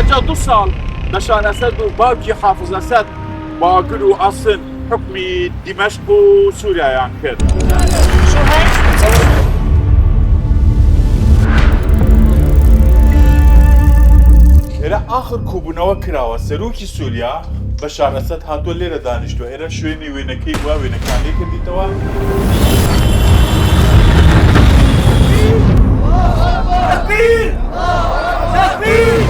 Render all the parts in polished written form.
هەجا 2 ساڵ بەشار ئەسەد و باوکی حافز ئەسەد باگر و ئەسن حکمی دیمەشق و سووریایان کرد. ئێرە ئاخر کۆبوونەوە کراوە سەرۆکی سووریا بەشار ئەسەد هاتووە لێرە دانیشتووە. ئێرە شوێنی وێنەکەی وا وێنەکان لێ کردیتەوە. تكبير! تكبير!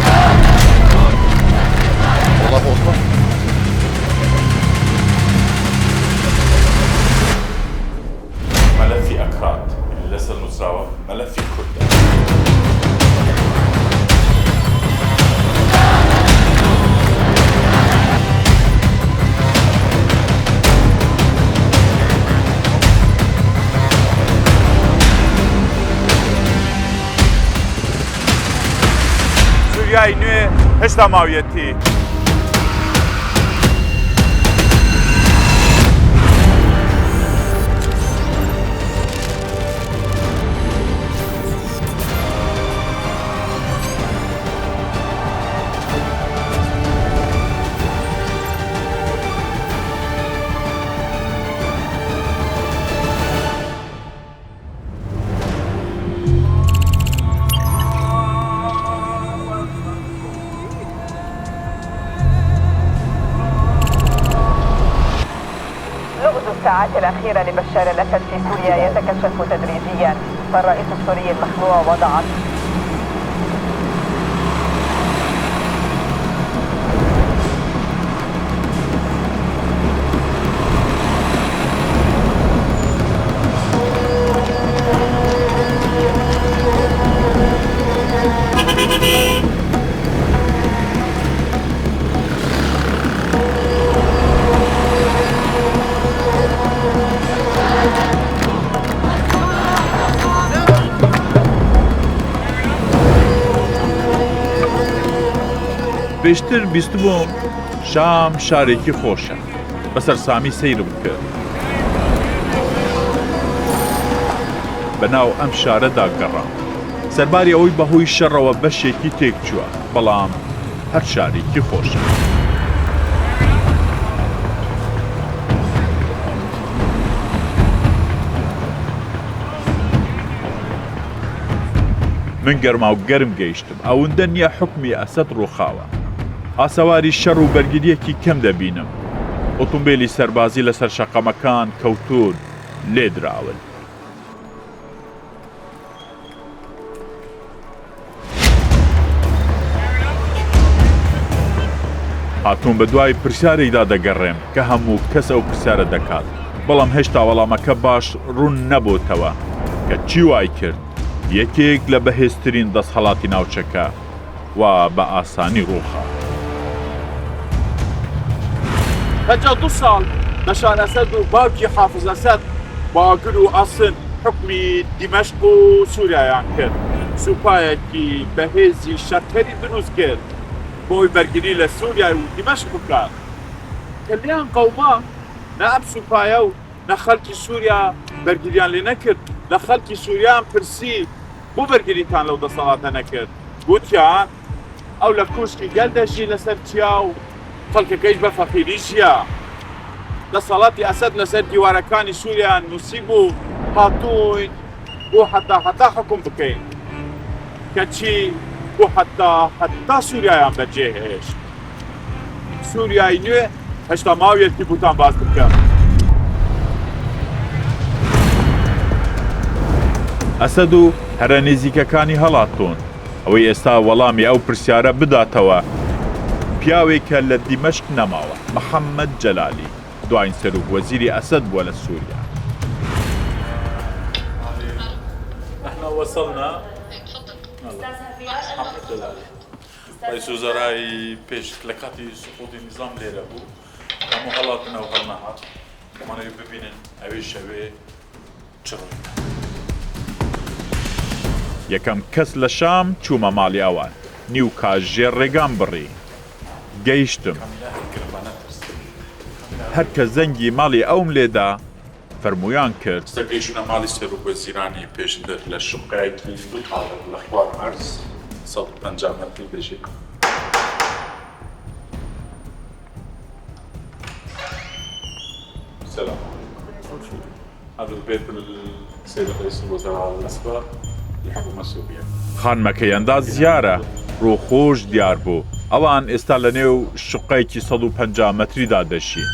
الله أكبر. ملفي أكراد اللي لسه نصراوة ملفي كرد. سوریای نوێ هێشتا ماویەتی. الساعات الأخيرة لبشار الأسد في سوريا يتكشف تدريجيا، فالرئيس السوري المخلوع وضع پێشتر بیست بووم شام شارێکی خۆشە بەسەر سامی سەیرم کرد بەناو ئەم شارەدا گەڕام سەرباری ئەوەی بەهۆی شەڕەوە بەشێکی تێکچووە بەڵام هەر شارێکی خۆشە من گەرما و گەرم گەیشتم ئەوەندە نییە حکمی ئەسەد ڕووخاوە ئاسەواری شەڕ و بەرگریەکی کەم دەبینم ئۆتۆمبیلی سەربازی لەسەر شەقەمەکان کەوتون لێدراون هاتوون بە دوای پرسیارێکدا دەگەڕێم کە هەموو کەس ئەو پرسیارە دەکات بەڵام هێشتا وەڵامەکە باش ڕوون نەبووتەوە کە چی وای کرد یەکێک لە بەهێزترین دەسەڵاتی ناوچەکە و بە ئاسانی ڕووخا هەجا 2 ساڵ بەشار ئەسەد و باوکی حافز ئەسەد باگر و ئەسن حکمی دیمەشق و سووریایان کرد سوپایەکی بەهێزی شەرکەری دروست کرد بۆی بەرگری لە سووریا و دیمەشق بکات کە لیان قەوما نە ئەم سوپایە و نە خەڵکی سووریا بەرگریان لێ نەکرد لە خەڵکی سووریان پرسی بۆ بەرگریتان لەو دەسەڵاتە نەکرد گوتیان ئەو لە کوشکی گەل دەژی لەسەر چیا و خەڵکەکەیش بە فەقیری ژیا دەسەڵاتی ئەسەد لەسەر دیوارەکانی سووریان نووسی بوو هاتووین بۆ حتا حکم بکەین کەچی بۆ حتا سووریایان بەجێهێشت سووریای نوێ هێشتا ماویەتی بوتان باز بکەم ئەسەد و هەرە نێزیکەکانی هەڵاتۆن ئەوەی ئێستا وەڵامی ئەو پرسیارە بداتەوە پیاوێکە لە دیمەشق نەماوە محەممەد جەلالی دوایین سەرۆک وەزیری ئەسەد بووە لە سووریا احنا وصلنا محمد جلالي رئيس وزراء پێش لە کاتی سقوطی نظام لێرە بوو هەموو هەڵاتنە و هەڵنەهات ئەمانەوێ ببینن ئەوێ شەوێ چڕێت یەکەم کەس لە شام چوومە ماڵی ئەوان نیو کاژێر ڕێگام بڕی گەیشتم هەر کە زەنگی ماڵی ئەوم لێدا فەرمویان کرد سەرگەیشتنە ماڵی سەرۆک وەزیرانی پێشتر لە شوقایەکی لە خوار مەرز 150 مەتری بێژێت هذا البيت السيد رئيس الوزراء الأسبق الحكومة السورية. خانمەکەیاندا زیارە ڕووخۆش دیار بوو ئەوان ئێستا لە نێو شقەیەکی 150 مەتریدا دەشین.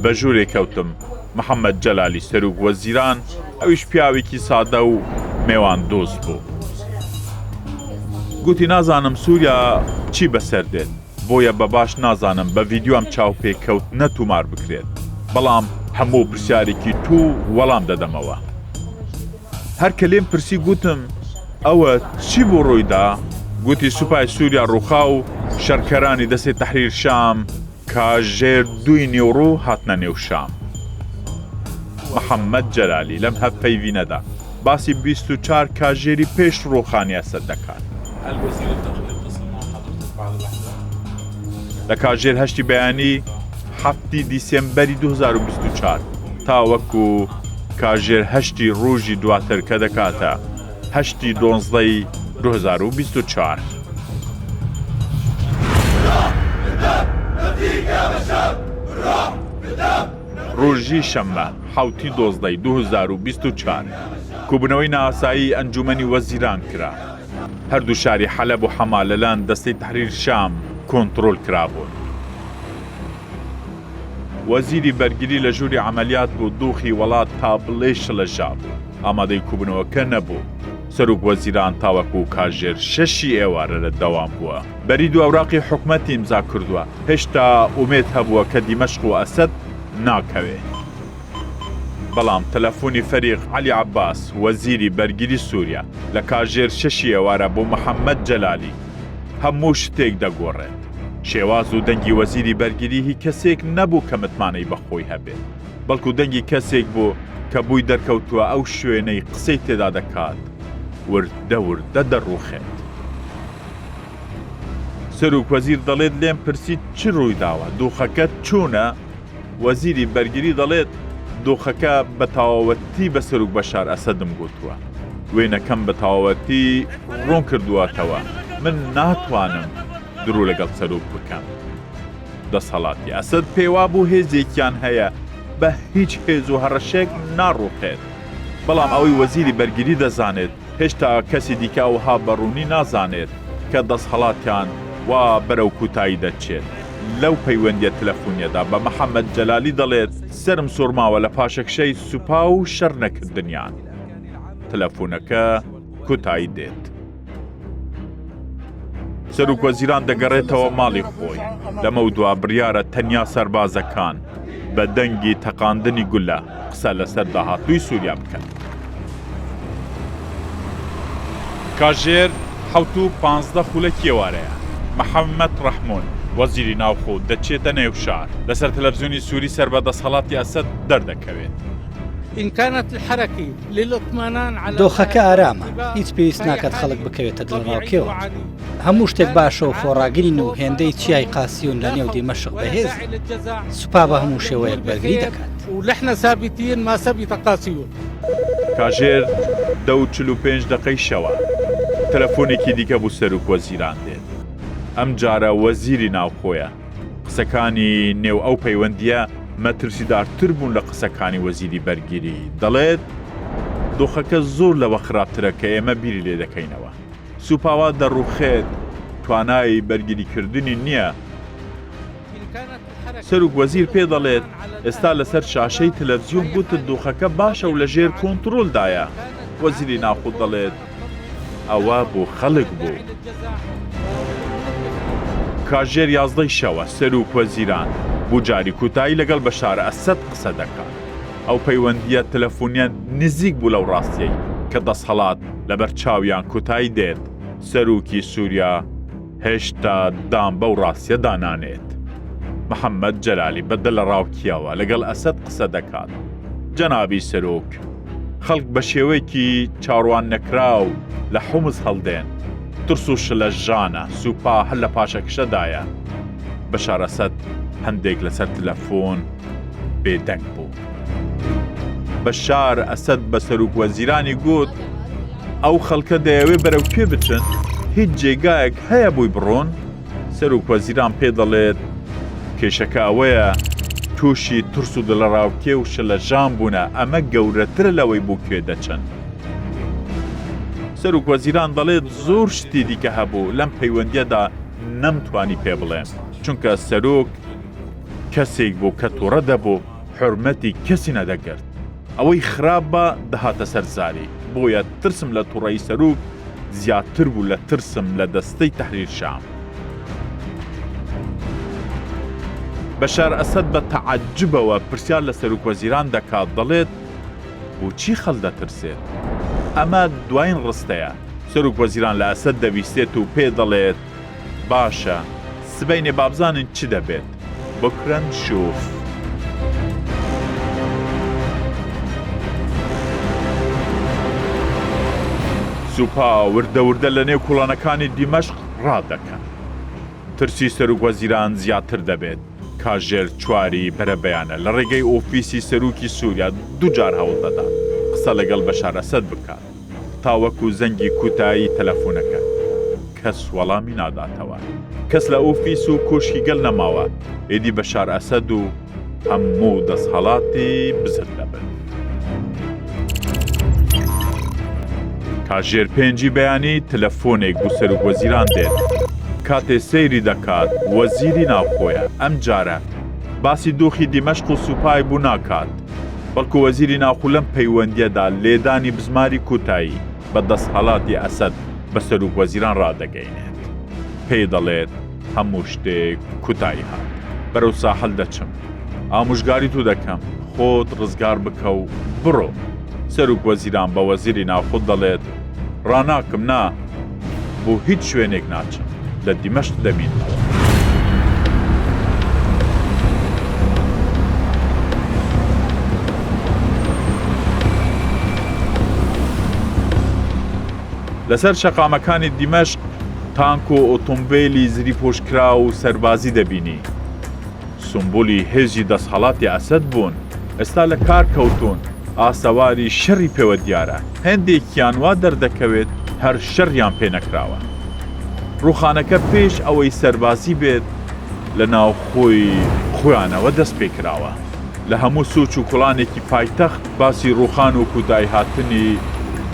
بە ژوورێ کەوتم محەممەد جەلالی سەرۆک وەزیران ئەویش پیاوێکی سادە و میێوان دۆست بوو. گوتی نازانم سووریا چی بەسەر دێت بۆیە بە باش نازانم بە ڤیدیۆم چاوپێکەوت نەتومار بکرێت بەڵام هەموو پرسیارێکی تو وەڵام دەدەمەوە. هەر کە لێم پرسی گوتم ئەوە چی بۆ ڕۆیدا؟ گوتی سوپای سووریا ڕووخا و شەرکەرانی دەستێ تەحریر شام کاژێر 2 نیوڕۆ هاتنە نێو شام. محەممەد جەلالی لەم هەفەیڤینەدا باسی 24 کاژێری پێش ڕۆخانیا سەر دەکات. الوزير الداخلي اتصل مع حضرتك بعد اللحظة؟ لە کاژێر هەشتی بەیانی 7 دیسێمبەری 2024 تا وەکو کاژێر هەشتی ڕۆژی دواتر کە دەکاتە هەشتی 12 2024. ڕۆژی شەممە 7 12 2024 کوبنەوەی ناسایی ئەنجومەنی وەزیران کرا. هەردوو شاری حەلەب و حەما لەلایەن دەستەی تەحریر شام کۆنتڕۆل کرابوون. وەزیری بەرگری لە ژووری عەمەلیات بوو دۆخی وڵات تا بڵێ شڵەژا بوو. ئامادەی کوبنەوەکە نەبوو. سەرۆک وەزیران تاوەکو کاژێر 6 ئێوارە لە دەوام بووە. بەرید و ئەوراقی حکومەتی ئیمزا کردووە. هێشتا ئومێد هەبووە کە دیمەشق و ئەسەد ناکەوێ. بەڵام تەلەفۆنی فەریق عەلی عەباس وەزیری بەرگری سووریا لە کاژێر 6 ئێوارە بۆ محەممەد جەلالی هەموو شتێک دەگۆڕێت. شێواز و دەنگی وەزیری بەرگری هی کەسێک نەبوو کە متمانەی بەخۆی هەبێت بەڵکو دەنگی کەسێک بوو کە بووی دەرکەوتووە ئەو شوێنەی قسەی تێدا دەکات وردە وردە دەڕوخێت. سەرۆک وەزیر دەڵێت لێم پرسیت چ ڕووی داوە دۆخەکە چوونە؟ وەزیری بەرگری دەڵێت دۆخەکە بە تەواوەتی بە سەرۆک بەشار ئەسەدم گوتووە. وێنەکەم بە تەواوەتی ڕوون کردووەتەوە. من ناتوانم درۆ لەگەڵ سەرۆک بکەم. دەسەڵاتی ئەسەد پێوا بوو هێزێکیان هەیە بە هیچ هێز و هەڕەشێک ناڕوخێت. بەڵام ئەوەی وەزیری بەرگری دەزانێت هێشتا کەسی دیکە ئەوها بەڕوونی نازانێت کە دەسەڵاتیان وا بەرەو کوتایی دەچێت. لەو پەیوەندیە تەلەفۆنیەدا بە محەممەد جەلالی دەڵێت سرم سوورماوە لە پاشەکشەی سوپا و شەڕ نەکردنیان. تەلەفۆنەکە کوتایی دێت. سەرۆک وەزیران دەگەڕێتەوە ماڵی خۆی. لەمە دوا بڕیارە تەنیا سەربازەکان بە دەنگی تەقاندنی گولە قسە لەسەر داهاتووی سووریا بکەن. کاژێر 7:15 خولەکی ئێوارەیە. محەممەد ڕەحمۆن وەزیری ناوخۆ دەچێتە نێو شار لەسەر تەلەڤیزیۆنی سووری سەر بە دەسەڵاتی ئەسەد دەردەکەوێت. دۆخەکە ئارامە هیچ پێویست ناکات خەڵک بکەوێتە دڵڕاوکەوە. هەموو شتێک باشە و خۆڕاگرین و هێندەی چیای قاسیون لە نێو دیمەشق بەهێز سوپا بە هەموو شێوەیەک بەرگری دەکات. کاژێر 45 دقەی شەوە تەلەفۆنێکی دیکە بوو سەرۆک وەزیران دێت. ئەم جارە وەزیری ناوخۆیە. قسەکانی نێو ئەو پەیوەندیە مەترسیدارتر بوون لە قسەکانی وەزیری بەرگری. دەڵێت دۆخەکە زۆر لەوە خراپترە کە ئێمە بیری لێ دەکەینەوە. سوپاوا دەڕوخێت توانای بەرگریکردنی نییە. سەرۆک وەزیر پێ دەڵێت ئێستا لەسەر شاشەی تەلەڤیزیۆن گوتت دۆخەکە باشە و لەژێر کۆنتڕۆلدایە. وەزیری ناوخۆ دەڵێت ئەوە بۆ خەڵک بوو. کاژێر 11 شەوە سەرۆک وەزیران بۆ جاری کوتایی لەگەڵ بەشار ئەسەد قسە دەکات. ئەو پەیوەندیە تەلەفۆنیان نزیک بوو لەو ڕاستیەی کە دەسەڵات لەبەر چاویان کوتایی دێت. سەرۆکی سووریا هێشتا دام بەو ڕاستیە دانانێت. محەممەد جەلالی بەدە لە ڕاوکیەوە لەگەڵ ئەسەد قسە دەکات. جەنابی سەرۆک خەڵک بە شێوەیەکی چاڕوان نەکراو لە حومز هەڵدێن. ترس و شلە ژانە سوپا هەر لە پاشەکشەدایە. بەشار ئەسەد هەندێک لەسەر تەلەفۆن بێدەنگ بوو. بەشار ئەسەد بە سەرۆک وەزیرانی گوت ئەو خەڵکە دەیەوێ بەرەو پێ بچن هیچ جێگایەک هەیە بووی بڕۆن؟ سەرۆک وەزیران پێ دەڵێت کێشەکە ئەوەیە تووشی ترس و دڵڕاوکێ و شلەژان بوونە ئەمە گەورەترە لەوەی بوو کوێ دەچن. سەرۆک وەزیران دەڵێت زۆر شتی دیکە هەبوو لەم پەیوەندیەدا نەمتوانی پێ بڵێم چونکە سەرۆک کەسێک بوو کە تووڕە دەبوو حرمەتی کەسی نەدەگرت. ئەوەی خراپ بە دەهاتە سەرزاری بۆیە ترسم لە تووڕەی سەرۆک زیاتر بوو لە ترسم لە دەستەی تەحریر شام. بەشار ئەسەد بە تەعەجوبەوە پرسیار لە سەرۆک وەزیران دەکات دەڵێت بۆچی خەڵ دەترسێت؟ ئەمە دوایین ڕستەیە. سەرۆک وەزیران لە ئەسەد دەویستێت و پێ دەڵێت باشە سبەینێ بابزانن چی دەبێت بکرەن شوف. سوپا وردە لە نێو کوڵانەکانی دیمەشق ڕادەکەن. ترسی سەرۆک وەزیران زیاتر دەبێت. کاژێر چواری بەرەبەیانە لە ڕێگەی ئۆفیسی سەرۆکی سووریا دووجار هەوڵ دەدات قسە لەگەڵ بەشار ئەسەد بکات تاوەکو زەنگی کوتایی تەلەفۆنەکە کەس وەڵامی ناداتەوە. کەس لە ئۆفیس و کۆشکی گەل نەماوە. ئێدی بەشار ئەسەد و هەموو دەستهەڵاتی بزر دەبن. کاژێر پێنجی بەیانی تەلەفۆنێک بۆ سەرۆک وەزیران دێت. کاتێ سەیری دەکات وەزیری ناوخۆیە ئەم جارە باسی دۆخی دیمەشق و سوپای بوو ناکات بەڵکو وەزیری ناوخۆ لەم پەیوەندیەدا لێدانی بزماری کوتایی بە دەستهەڵاتی ئەسەد بە سەرۆک وەزیران ڕادەگەینێت. پێی دەڵێت هەموو شتێک کوتایی هات بەرەو ساحل دەچم ئامۆژگاری تو دەکەم خۆت ڕزگار بکە و بڕۆ. سەرۆک وەزیران بە وەزیری ناوخۆ دەڵێت ڕاناکەم نا بۆ هیچ شوێنێک ناچم لە دیمەشق دەبینەوە. لەسەر شەقامەکانی دیمەشق تانک و ئۆتۆمبیلی زری پۆشکرا و سەربازی دەبینی. سمبولی هێزی دەستهەڵاتی ئەسەد بوون. ئێستا لە کار کەوتون ئاسەواری شەڕی پێوە دیارە. هەندێکیان وا دەردەکەوێت هەر شەڕیان پێ نەکراوە. ڕووخانەکە پێش ئەوەی سەربازی بێت لە ناوخۆی خۆیانەوە دەست پێ کراوە. لە هەموو سوچ و کوڵانێکی پایتەخت باسی ڕووخان و کودای هاتنی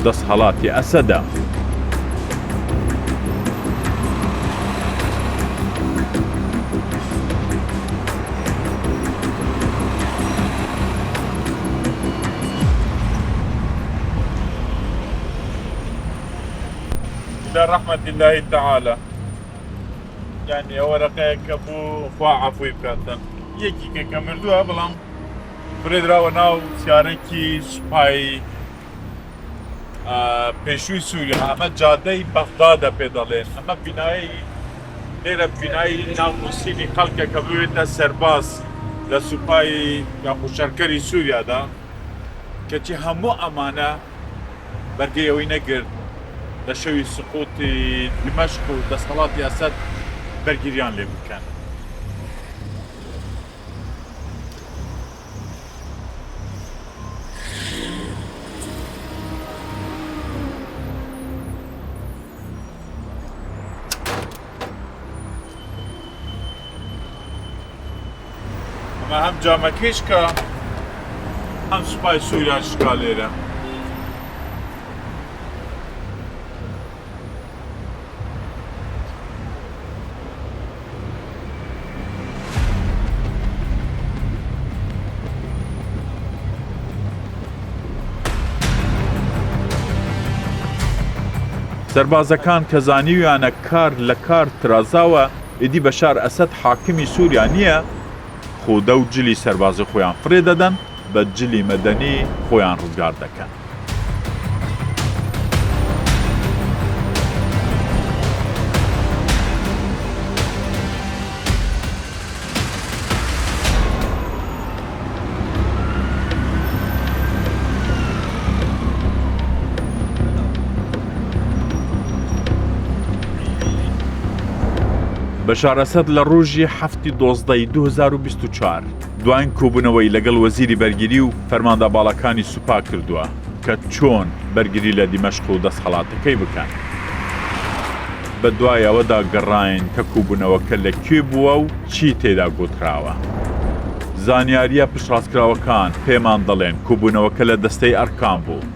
دەستهەڵاتی ئەسەدە. رحمة الله تعالى يعني ورقه كبو خوا عفوي بكاتن يكي كمردوها بلام فريد راو ناو سيارنكي سپاي پێشووی سووریا ئەمە جادەی بەغدادە پێدەڵێن ئەمە بینایی لێرە بینایی ناوموسیلی خەڵکە کە بوێتە سەرباز لە سوپای یاخو شەرکەری سووریادا کەچی هەموو ئەمانە بەرگەیەوەی نەگرت لە شەوی سقوتی دیمەشق و دەستهەڵاتی ئەسەد بەرگریان لێ بکەن. ئەمە هەم جامەکەیشکە هەم سوپای سووریا شکا لێرە. سەربازەکان کە زانیویانە کار لە کار ترازاوە ئیدی بەشار ئەسەد حاکمی سووریا نییە خۆدە و جلی سەربازی خۆیان فرێ دەدەن بە جلی مەدەنی خۆیان ڕزگار دەکەن. بەشار ئەسەد لە ڕۆژی 7/12/2024 دوایین کۆبوونەوەی لەگەڵ وەزیری بەرگری و فەرماندە باڵەکانی سوپا کردووە کە چۆن بەرگری لە دیمەشق و دەستهەڵاتەکەی بکەن. بە دوای ئەوەدا گەڕاین کە کۆبوونەوەکە لەکوێ بووە و چی تێدا گوتراوە. زانیاریە پشتڕاستکراوەکان پێمان دەڵێن کوبوونەوەکە لە دەستەی ئەرکان بوو.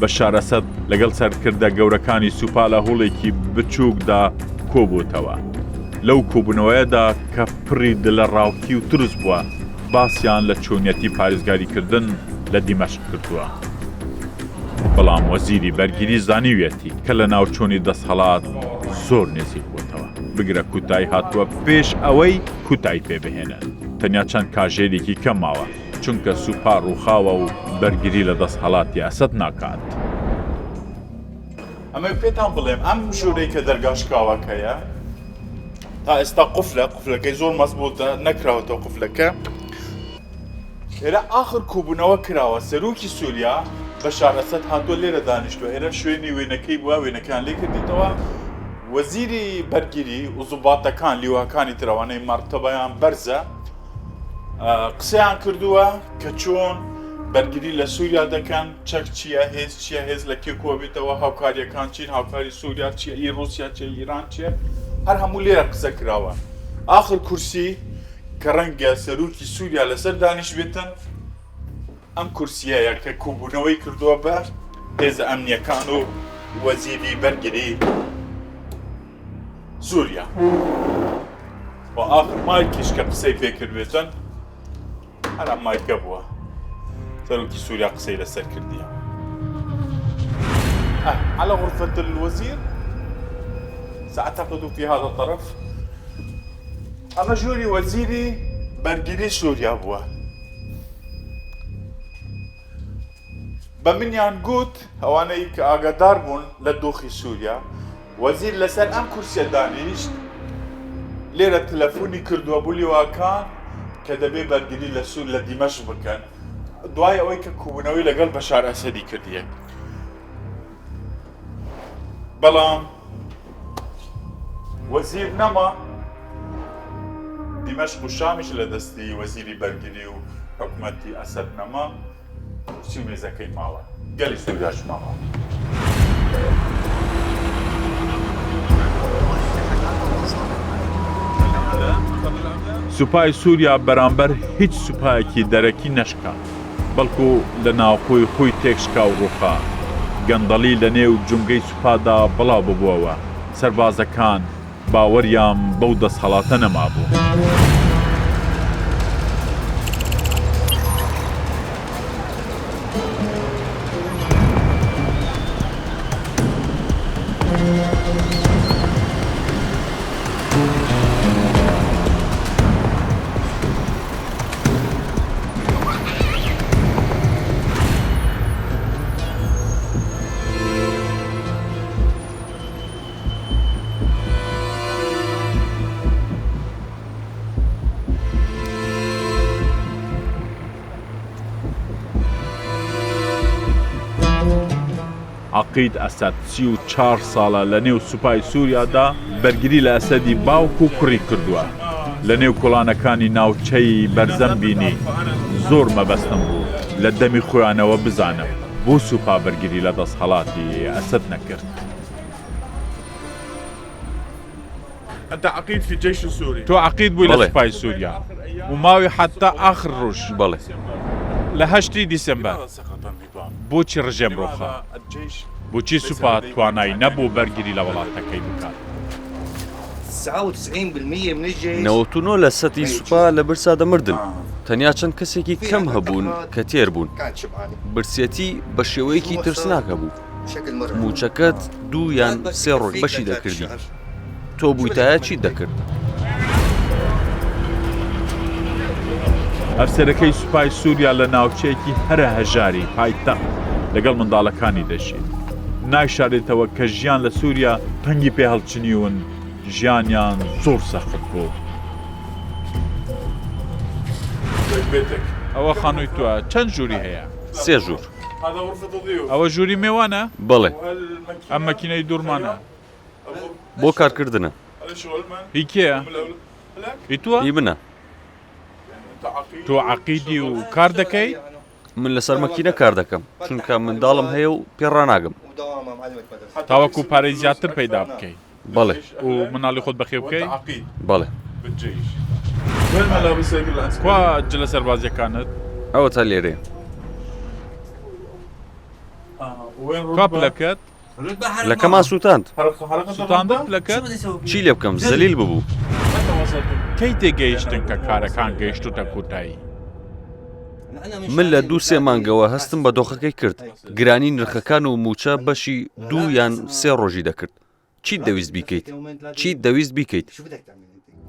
بەشار ئەسەد لەگەڵ سەرکردە گەورەکانی سوپا لە هوڵێکی بچووکدا کۆبووتەوە. لەو کۆبوونەوەیەدا کە پڕی دلە ڕاوکی و ترس بووە باسییان لە چۆنیەتی پارێزگاریکردن لە دیمەشق کردووە. بەڵام وەزیری بەرگیری زانیوێتی کە لە ناوچۆنی دەسەڵات زۆر نزیک بووتەوە. بگرە کوتای هاتووە پێش ئەوەی کوتای پێبهێنن. تەنیا چەند کاژێرێکی کەم ماوە چونکە سوپا ڕووخاوە و بەرگری لە دەسەڵاتی ئەسەد ناکات. ئەمە پێتان بڵێم ئەم ژوورەی کە دەرگاشکاوەکەیە تا ئێستا قوفلەکەی زۆر مەزبوطە نەکراوەتەوە قوفلەکە. ئێرە ئاخر کوبوونەوە کراوە. سەرۆکی سووریا بەشار ئەسەد هاتووە لێرە دانیشتووە. ئێرە شوێنی وێنەکەی بووە، وێنەکان لێ کردیتەوە. وەزیری بەرگیری و زوباتەکان لیواکانی ترەوانەی مەرتەبەیان بەرزە قسەیان کردووە کە چۆن بەرگری لە سووریا دەکەن، چەک چییە، هێز چییە، هێز لە کێ کۆبێتەوە، هاوکاریەکان چین، هاوکاری سووریا چیە، رووسیا چیە، ئیران چیە، هەر هەموو لێرە قسە کراوە. ئاخر کورسی کە ڕەنگە سەرۆکی سووریا لەسەر دانیش بێتن، ئەم کورسیەیە کە کوبوونەوەی کردووە بە هێزە ئەمنیەکان و وەزیری بەرگری سووریا. و ئاخر مایکیش کە قسەی پێکردوێتن هەر ئەم مایکە بووە. سەرۆکی سووریا قسەی لەسەر کردیە. على غرفة الوزير سأعتقد في هذا الطرف. أنا جوري وزيري بەرگری سووریا بووە. بە منیان گوت ئەوانەی کە ئاگادار بوون لە دۆخی سووریا وەزیر لەسەر ئەم کورسیە دانیشت، لێرە تەلەفۆنی کردووە بوو لیواکان کە دەبێ بەرگری لە سوور لە دیمەشق بکەن دوای ئەوەی کە کوبوونەوەی لەگەڵ بەشار ئەسەدی کردیە. بەڵام وەزیر نەما، دیمەشق و شامیش لە دەستی وەزیری بەرگری و حکومەتی ئەسەد نەما، کورسی و مێزەکەی ماوە، گەلی سووریاش ماوە. سوپای سووریا بەرامبەر هیچ سوپایەکی دەرەکی نەشکا، بەڵکو لە ناوخۆی خۆی تێکشکا و ڕووخا. گەندەڵی لە نێو جونگەی سوپادا بڵاو ببووەوە. سەربازەکان باوەریان بەو دەسەڵاتە نەمابوو. عەقید ئەسەد 34 ساڵە لە نێو سوپای سووریادا بەرگری لە ئەسەدی باوک و کوڕی کردووە. لە نێو کۆڵانەکانی ناوچەی بەرزەم بینی زۆر مەبەستم بوو لە دەمی خۆیانەوە بزانم بۆ سوپا بەرگری لە دەسەڵاتی ئەسەد نەکرد. أنت عقيد في الجيش السوري. تۆ عەقید بووی لە سوپای سووریا و ماوی حتا ئاخر ڕۆژ. بەڵێ. لە 8 دیسەمبەر بۆچی ڕژێم ڕۆخا؟ بۆچی سوپا توانایی نەبوو بەرگری لە وڵاتەکەی بکات؟ 99 لە سەتی سوپا لە برسا دەمردن. تەنیا چەند کەسێکی کەم هەبوون کە تێر بوون. برسێتی بە شێوەیەکی ترسناک هەبوو. موچەکەت 2 یان 3 ڕۆژ بەشی دەکردی. تۆ بوویتایە چیت دەکرد؟ ئەفسەرەکەی سوپای سووریا لە ناوچەیەکی هەرە هەژاری پایتەخت لەگەڵ منداڵەکانی دەژێت. نایشارێتەوە کە ژیان لە سووریا تەنگی پێ هەڵچنیون، ژیانیان زۆر سەخت بوو. ئەوە خانووی تووە چەند ژووری هەیە؟ 3 ژوور. ئەوە ژووری میوانە؟ بەڵێ. ئەم مەکینەی دوورمانە بۆ کارکردنە. هی کێیە؟ هی تووە؟ هی منە. تۆ عەقیدی و کار دەکەی؟ من لەسەر مەکینە کار دەکەم چونکە منداڵم هەیە و پێڕاناگەم. تاوەکو پارەی زیاتر پەیدا بکەی. بەڵێ. و مناڵی خۆت بەخێو بکەی؟ بەڵێ. وين ملابس العسكري؟ کوا جلە سەربازیەکانت ئەوە تا لێرێ وين کوا پلەکەت لە کەمان سووتاند سوتاندە پلەکەت چی لێ بکەم زەلیل ببوو کەی تێگەیشتن کە کارەکان گەیشتوتە کوتایی من لە 2-3 مانگەوە هەستم بە دۆخەکەی کرد گرانی نرخەکان و موچە بەشی 2 یان 3 ڕۆژی دەکرد چیت دەویست بیکەیت چیت دەویست بیکەیت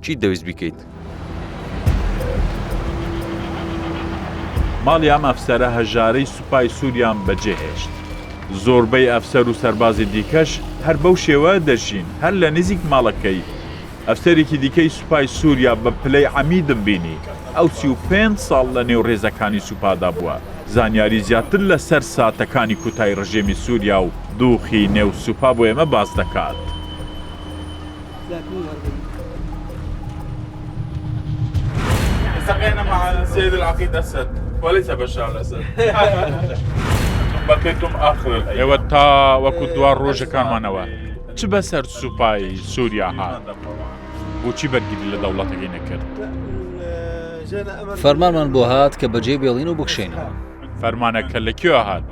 چیت دەویست بیکەیت ماڵی ئەم ئەفسەرە هەژارەی سوپای سووریان بەجێهێشت زۆربەی ئەفسەر و سەربازی دیکەش هەر بەو شێوە دەژین هەر لە نزیک ماڵەکەی ئەفسەرێکی دیکەی سوپای سووریا بە پلەی عەمیدم بینی ئەو 35 ساڵ لە نێو ڕێزەکانی سوپادا بووە زانیاری زیاتر لەسەر ساتەکانی کوتای ڕژێمی سووریا و دۆخی نێو سوپا بۆ ئێمە باس دەکات التقينا مع السيد العقيد أسد وليس بشار الأسد بقيتم آخر الأيام ئێوە تا وەکو دوار ڕۆژەکانمانەوە چ بەسەر سوپای سووریا هات بۆچی بەرگری لە دەوڵەتەکەی نەکرد فەرمانمان بۆ هات کە بەجێ بێڵین و بکشێنەوە فەرمانەکە لە کوێ هات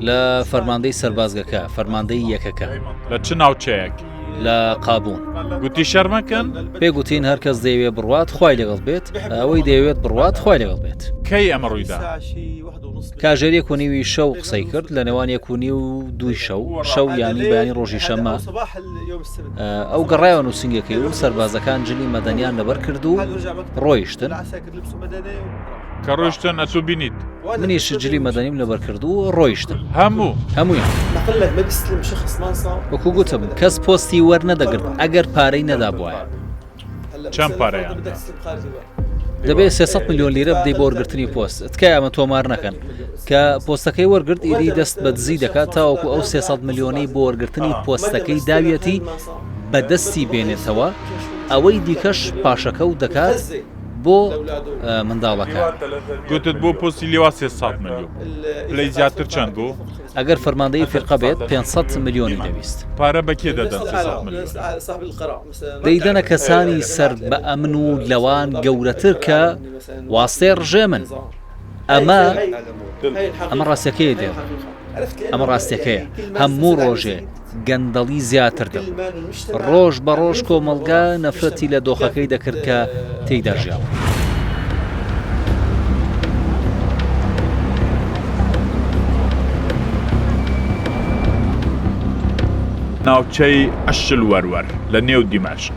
لە فەرماندەی سەربازگەکە فەرماندەی یەکەکە لە چ ناوچەیەک لە قابوون گوتی شەرمەکەن پێگوتین هەرکەس دەیەوێت بڕوات خوای لەگەڵ بێت ئەوەی دەیەوێت بڕوات خوای لەگەڵ بێت کەی ئەمە ڕوویدا کاژێر 1:30 شەو قسەی کرد لە نێوان 1:30 و 2 شەو ینی بەیانی ڕۆژی شەممە ئەو گەڕایەوە نووسنگەکەی و سەربازەکان جلی مەدەنیان لەبەر کرد و ڕۆیشتن کە ڕۆیشتن ئەتوو بینیت منیش جلی مەدەنیم لەبەر کرد و ڕۆیشتن هەموویان وەکو گوتم کەس پۆستی وەرنەدەگرت ئەگەر پارەی نەدا بواە چەند پارەیان دەبێت 300 میلیۆن لیرە بدەی بۆ وەرگرتنی پۆست تکای ئەمە تۆمار نەکەن کە پۆستەکەی وەرگرت ئیدی دەست بە دزی دەکات تاوەکو ئەو 300 میلیۆنەی بۆ وەرگرتنی پۆستەکەی داویەتی بەدەستی بێنێتەوە ئەوەی دیکەش پاشەکە و دەکات بۆ منداڵەکە گوتت بۆ پۆستی لێوا 300 میلیۆن پلەی زیاتر چەند بوو ئەگەر فەرماندەی فرقە بێت 500 میلیۆنی دەویست پارە بەکێ دەدەن 300 میلیۆن دەیدەنە کەسانی سەر بە ئەمن و لەوان گەورەتر کە واستەی ڕژێ من ئەمە ڕاستیەکەیە دێ ئەمە ڕاستیەکەیە هەموو ڕۆژێ گەندەڵی زیاتر دەم ڕۆژ بە ڕۆژ کۆمەڵگا نەفرەتی لە دۆخەکەی دەکرد کە تێیدا ژیاوە ناوچەی عەشل وەروەر لە نێو دیمەشق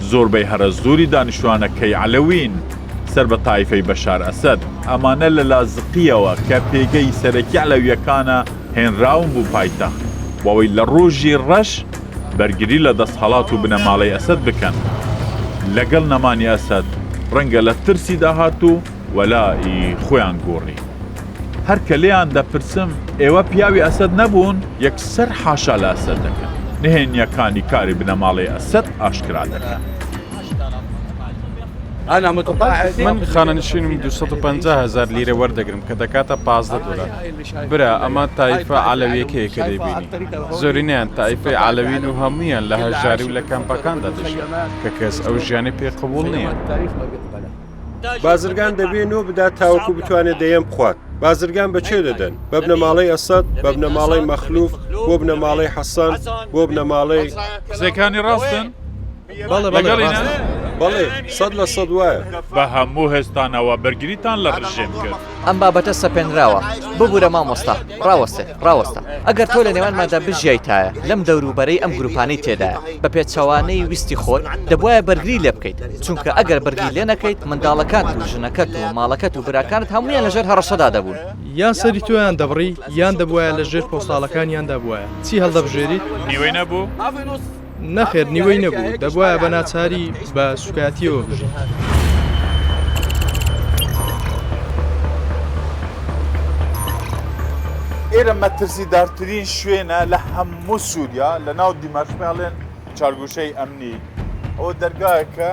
زۆربەی هەرە زۆری دانیشتوانەکەی عەلەوین سەر بە تایفەی بەشار ئەسەد ئەمانە لە لازقیەوە کە پێگەی سەرەکی عەلەویەکانە هێنراون بوو پایتەخت بۆەوەی لە ڕۆژی ڕەش بەرگری لە دەستهەڵات و بنەماڵەی ئەسەد بکەن لەگەڵ نەمانی ئەسەد ڕەنگە لە ترسی داهات و وەلای خۆیان گۆڕی هەر کە لێیان دەپرسم ئێوە پیاوی ئەسەد نەبوون یەکسەر حاشا لە ئەسەد دەکەن نهێنیەکانی کاری بنەماڵەی ئەسەد ئاشکرا دەکەن من خانەنشینم 250,000 لیرە وەردەگرم کە دەکاتە 15 دلار برا ئەمە تایفە عەلەویەکەیە کە دەیبینی زۆرینیان تایفەی عەلەوین و هەمویان لە هەژاری و لە کەمپەکاندا دەژین کە کەس ئەو ژیانی پێ قبوڵ نییە بازرگان دەبێنەوە بدات تاوەکو بتوانێت دەیەم بخوات بازرگان بەچێ دەدەن بە بنەماڵەی ئەسەد بە بنەماڵەی مەخلوف بۆ بنەماڵەی حەسەن بۆ بنەماڵەی قسەکانی ڕاستن بەڵێ 100% وایە بە هەموو هێستانەوە بەرگریتان لە ڕژێم کرد ئەم بابەتە سەپێنراوە ببوورە مامۆستا ڕاوەستە ئەگەر تۆ لە نێوانمادا بژیایتایە لەم دەوروبەرەی ئەم گروپانەی تێدایە بە پێچەوانەی ویستی خۆت دەبوایە بەرگری لێ بکەیت چونکە ئەگەر بەرگری لێ نەکەیت منداڵەکان و ژنەکەت و ماڵەکەت و براکانت هەمویان لەژێر هەڕەشەدا دەبوون یان سەری تۆیان دەبڕی یان دەبوایە لە ژێر پۆستاڵەکانیاندا بووایە چی هەڵدەبژێریت نیوەی نەبوو نەخێر نیوەی نەبوو دەبوایە بە ناچاری بە سوکاتیەوە بژین ئێرە مەترسیدارترین شوێنە لە هەموو سووریا لە ناو دیمەشقیاڵێن چارگوشەی ئەمنی ئەوە دەرگایەکە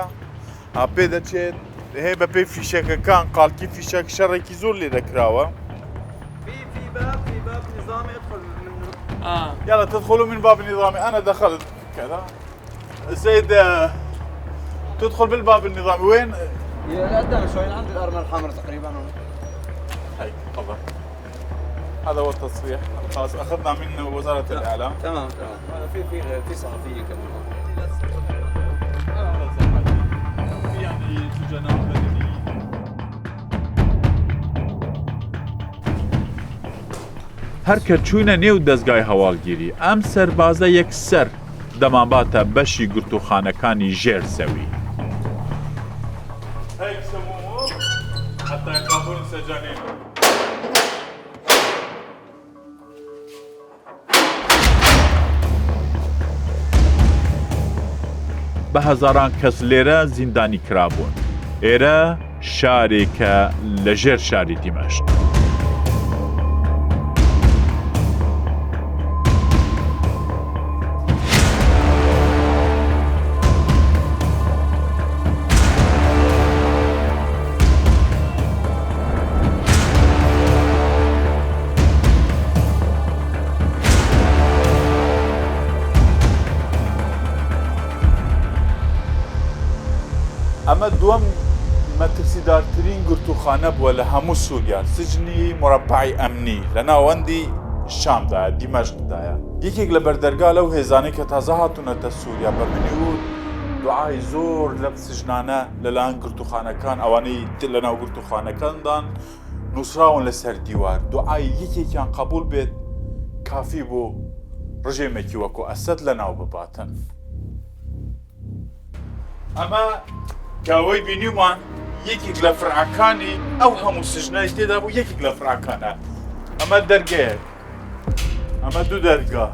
پێ دەچێت هەیە بە پێی فیشەکەکان قالکی فیشەک شەڕێکی زۆر لێ دەکراوە يلا تدخلوا من باب النظامي أنا دخلت كذا زيد تدخل بالباب النظامي وين قدام شوي عند الأرملة الحمراء تقريبا. هاي تفضل. هذا هو التصريح. خلاص اخذنا من وزارة الاعلام. تمام. في صحفية كمان. يعني سجناء مدنيين. هەرکە چوونە نێو دەستگای هەواڵگیری ئەم سەربازە یەکسەر دەماباتە بەشی گرتوخانەکانی ژێر زەوی. هيك سموه حتى يخافون السجانين. بە هەزاران کەس لێرە زیندانی کرابوون. ئێرە شارێکە لە ژێر شاری دیمەشق. ئەمە دووەم مەترسیدارترین گرتوخانە بووە لە هەموو سووریا، سجنی مربعی ئەمنی لە ناوەندی شامدایە، دیمەشقدایە. یەکێک لە بەردەرگا لەو هێزانەی کە تازە هاتوونەتە سووریا بە بنیود دوعای زۆر لەم سژنانە لەلایەن گرتوخانەکان ئەوانەی لە ناو گرتوخانەکاندان نووسراون لەسەر دیوار. دوعای یەکێکیان قبول بێت کافی بوو ڕژێمێکی وەکو ئەسەد لە ناو بباتن. ئەمە کاوەی بینیمان یەکێک لە فرعەکانی ئەو هەموو سژنای تێدا بوو، یەکێک لە فرعەکانە. ئەمە دەرگەیەک، ئەمە دوو دەرگا،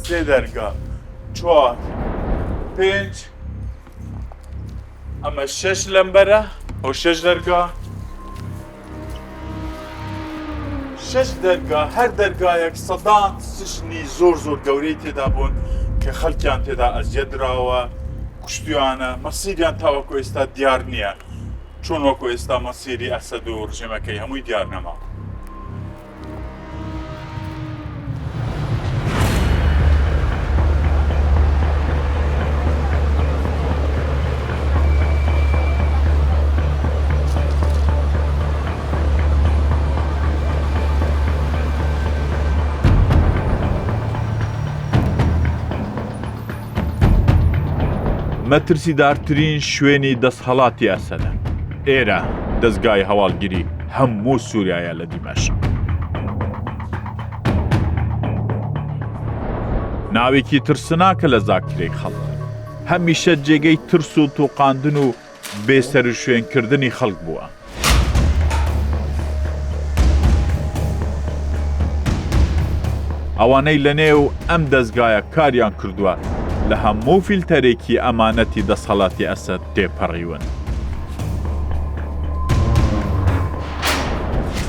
سێ دەرگا، چوار، پێنج، ئەمە شەش لەمبەرە، ئەو شەش دەرگا، شەش دەرگا، هەر دەرگایەک سەدان سژنی زۆر گەورەی تێدا بوون کە خەڵکیان تێدا ئەزیەت درراوە، کوشتیانە، مەسیریان تاوەکو ئێستا دیار نییە، چۆن وەکو ئێستا مەسیری ئەسەد و ڕژێمەکەی هەمووی دیار نەما. مەترسیدارترین شوێنی دەستهەڵاتی ئەسەدە. ئێرە دەستگای هەواڵگیری هەموو سووریایە لە دیمەشق. ناوێکی ترسناکە لە زاکرەی خەڵک. هەمیشە جێگەی ترس و تووقاندن و بێسەر و شوێنکردنی خەڵک بووە. ئەوانەی لە نێو ئەم دەستگایە کاریان کردووە لە هەموو فیلتەرێکی ئەمانەتی دەسەڵاتی ئەسەد تێپەڕیون.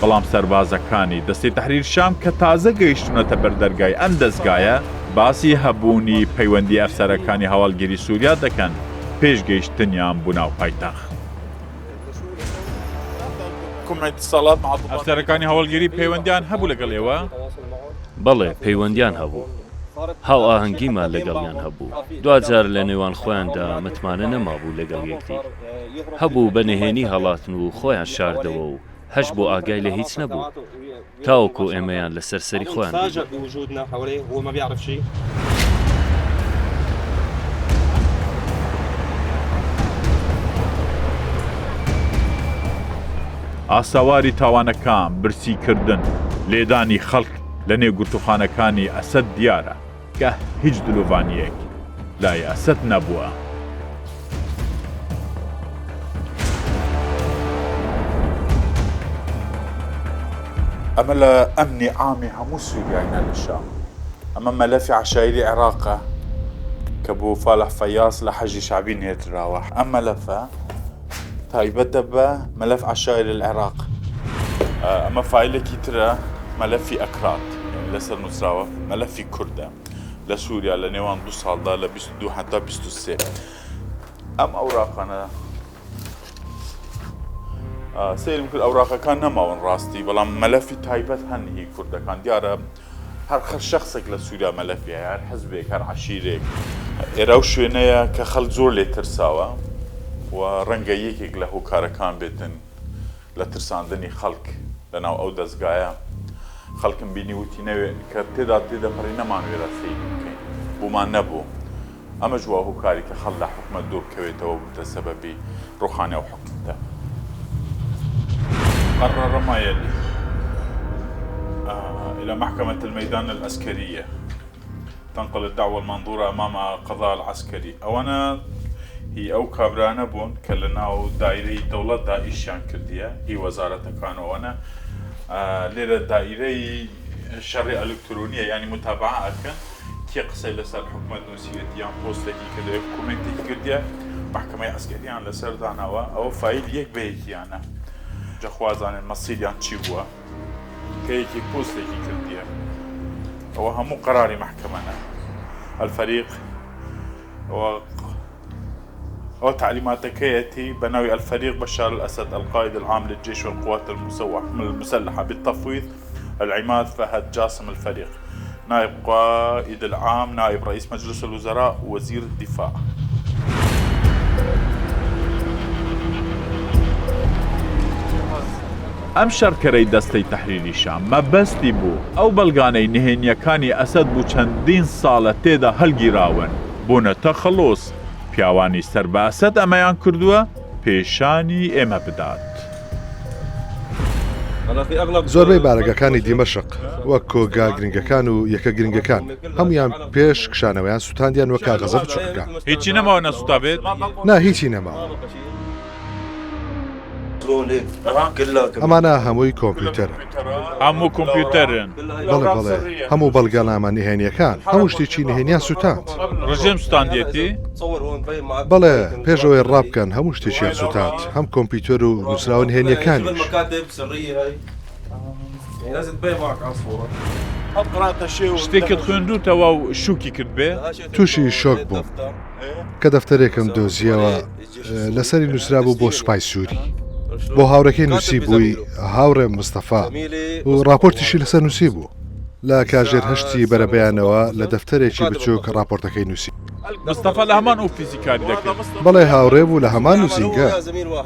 بەڵام سەربازەکانی دەستەی تەحریر شام کە تازە گەیشتونەتە بەردەرگای ئەم دەستگایە باسی هەبوونی پەیوەندی ئەفسەرەکانی هەواڵگیری سووریا دەکەن پێش گەیشتنیان بوو ناو پایتەخت. ئەفسەرەکانی هەواڵگیری پەیوەندیان هەبوو لەگەڵ ئێوە؟ بەڵێ پەیوەندیان هەبوو. هاو ئاهەنگیمان لەگەڵیان هەبوو. دوجار لە نێوان خۆیاندا متمانە نەمابوو لەگەڵ یەکتر. هەبوو بە نهێنی هەڵاتن و خۆیان شاردەوە و هەش بۆ ئاگای لە هیچ نەبوو. تاوەکو ئێمەیان لە سەرسەری خۆیان ئاساواری تاوانەکان برسیکردن لێدانی خەڵک لە نێو گرتوخانەکانی ئەسەد دیارە کە هیچ دلوڤانیەک لای ئەسەد نەبووە. ئەمە لە ئەمنی عامی هەموو سووریایە لە شام. ئەمە مەلەفی عەشایری عێراقە کە بۆ فالح فەیاس لە حەجی شعبی نێتراوە. ئەم مەلەفە تایبەتە بە مەلەف عەشایری العێراق. ئەمە فایلێکی ترە مەلەفی ئەکرات لەسەر نووسراوە، مەلەفی کوردە لە سووریا لە نێوان 2 ساڵدا لە 22 هەتا 23. ئەم ئەوراقانە سیرم کرد ئەوراقەکان نەماون ڕاستی، بەڵام مەلەفی تایبەت هەن هی کوردەکان دیارە هەر شەخصێک لە سووریا مەلەفیە، هەر حەزبێک، هەر عەشیرێک. ئێرە ئەو شوێنەیە کە خەڵک زۆر لێ ترساوە و و ڕەنگە یەکێک لە هۆکارەکان بێتن لە ترساندنی خەڵک لەناو ئەو دەستگایە خەڵکم بینی وتی نەوێ کە تێدەپەڕی نەمانوێرە سەیری بکەین بوومان نەبوو ئەمە ژوا هۆکاری کە خەڵ لە حکومەت دوور بکەوێتەوە بووتە سەبەبی ڕوخانە و حکومەتە. قرر رمايلي إلى محكمة الميدان العسكرية تنقل الدعوة المنظورة أمام القضاء العسكري. أولا هي أو كابرانا بون كلنا دائرة دولة دائشان كردية هي وزارة كانوا وأنا ليلة دائرة شرعية إلكترونية يعني متابعة أكن كي قصي لسر حكومة نوسية ديان بوستي كده حكومتي كردية محكمة عسكرية عن لسر دانوا أو فايل يك بيك يعني جخوازان مصيريان چی بووە کە یەکێک پۆستێکی کردیە ئەوە هەموو قەراری محکەمەنە الفريق أو تعليماتكيتي بناوي الفريق بشار الأسد القائد العام للجيش والقوات المسلحة بالتفويض العماد فهد جاسم الفريق نائب قائد العام نائب رئيس مجلس الوزراء وزير الدفاع. ئەم شەڕکەرەی دەستەی تەحریری شام مەبەستی بوو ئەو بەڵگانەی نهێنیەکانی ئەسەد بوو چەندین ساڵە تێدا هەلگیراون بوونەتە خەڵۆس پیاوانی سەر بە ئەسەد ئەمەیان کردووە پێشانی ئێمە بدات. زۆربەی بارەگەکانی دیمەشق وەک کۆگا گرنگەکان و یەکە گرنگەکان هەمویان پێش کشانەوەیان سووتاندیان وە کاغەزە بچووکەکان. هیچی نەماوە نەسووتا بێت؟ نا هیچی نەماوە. ئەمانە هەمووی کۆمپیوتەرە. هەموو کۆمپیوتەرن. بەڵێ بەڵێ هەموو بەڵگەنامە نهێنیەکان هەموو شتێکی نهێنیان سووتاند. ڕژێم سووتاندێتی؟ بەڵێ پێشەوەی ڕابکەن هەموو شتێکیان سووتاند هەم کۆمپیوتەر و نووسراوە نهێنیەکانیش. شتێکت خوێندووتەوە و شوکی کرد بێ؟ تووشی شۆک بووم کە دەفتەرێکم دۆزیەوە لەسەری نووسرا بوو بۆ سوپای سووری. بۆ هاوڕەکەی نووسی بووی هاوڕێ مستەفا و راپۆرتیشی لەسەر نووسی بوو لە کاژێر هەشتی بەرەبەیانەوە لە دەفتەرێکی بچووک راپۆرتەکەی نووسی. مستەفا لە هەمان ئەو فیزیکاری دەکرد؟ بەڵێ هاوڕێ بوو لە هەمان نووسینگە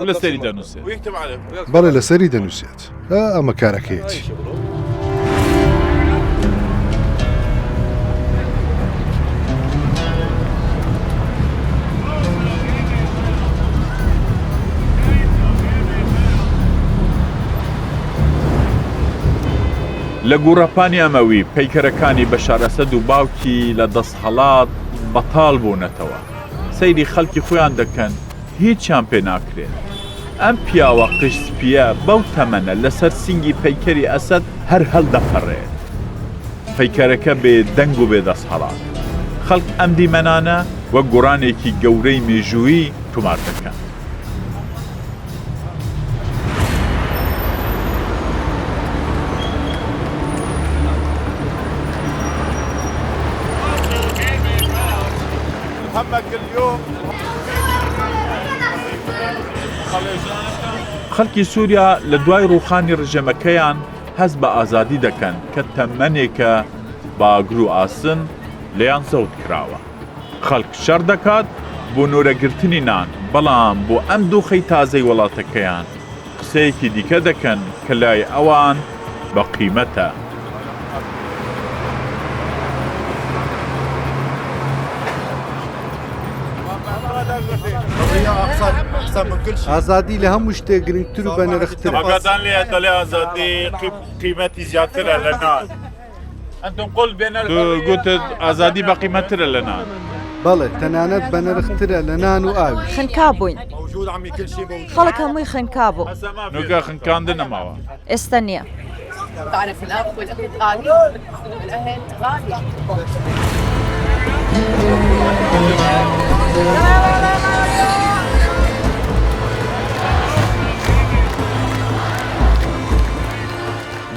لەسەری دەنووسێت. بەڵێ لەسەری دەنووسێت ئەمە کارەکەیەتی. لە گوڕەپانی ئەمەوی پەیکەرەکانی بەشار ئەسەد و باوکی لە دەستهەڵات بەتاڵ بوونەتەوە سەیری خەڵکی خۆیان دەکەن هیچیان پێ ناکرێت. ئەم پیاوە قشتپیە بەو تەمەنە لەسەر سینگی پەیکەری ئەسەد هەر هەڵدەپەڕێت. پەیکەرەکە بێ دەنگ و بێ دەستهەڵات خەڵک ئەم دیمەنانە وەک گۆڕانێکی گەورەی مێژووی تومار دەکەن. خەڵکی سووریا لە دوای ڕووخانی ڕژێمەکەیان هەست بە ئازادی دەکەن کە تەمەنێکە باگر و ئاسن لەیان زەوت کراوە. خەڵک شەڕ دەکات بۆ نۆرەگرتنی نان بەڵام بۆ ئەم دۆخەی تازەی وڵاتەکەیان قسەیەکی دیکە دەکەن کە لای ئەوان بە قیمەتە. ئازادی لە هەموو شتێک گرنگتر و بەنرختر. ئاگادان لێ دەڵێ ئازادی قیمەتی زیاترە لە نان. گوتت ئازادی بە قیمەترە لە نان. بەڵێ تەنانەت بەنرخترە لە نان و ئاوی. خنکا بووین خەڵک هەمووی خنکا بوو نوگە خنکاندن نەماوە ئێستا نییە.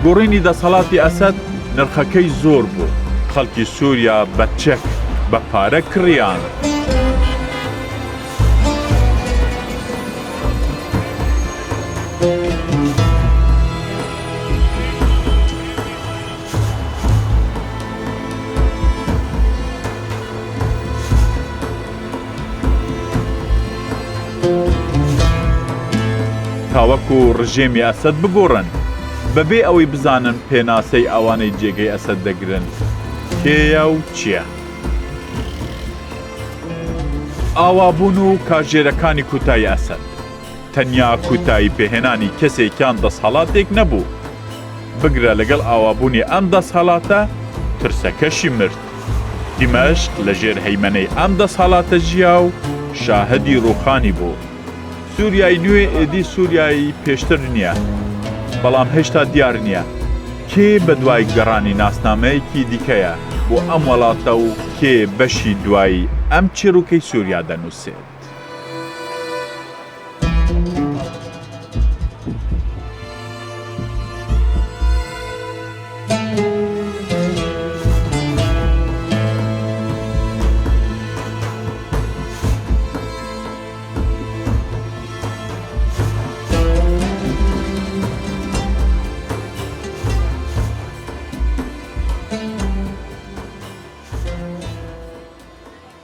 گۆڕینی دەسەڵاتی ئەسەد نرخەکەی زۆر بوو. خەڵکی سووریا بە چەک بە پارە کڕیان. تاوەکو ڕژێمی ئەسەد بگۆڕن بەبێ ئەوەی بزانن پێناسەی ئەوانەی جێگەی ئەسەد دەگرن کێیە و چییە؟ ئاوابوون و کاژێرەکانی کوتای ئەسەد تەنیا کوتایی پێهێنانی کەسێکیان دەسەڵاتێک نەبوو بگرە لەگەڵ ئاوابوونی ئەم دەسەڵاتە ترسەکەشی مرد دیمەشق لە ژێر هەیمەنەی ئەم دەسەڵاتە ژیا و شاهدی ڕووخانی بوو سووریای نوێ ئێدی سووریایی پێشتر نییە بەڵام هێشتا دیار نییە کێ بە دوای گەڕانی ناسنامەیەکی دیکەیە بۆ ئەم وڵاتە و کێ بەشی دوایی ئەم چیرۆکەی سووریا دەنووسێت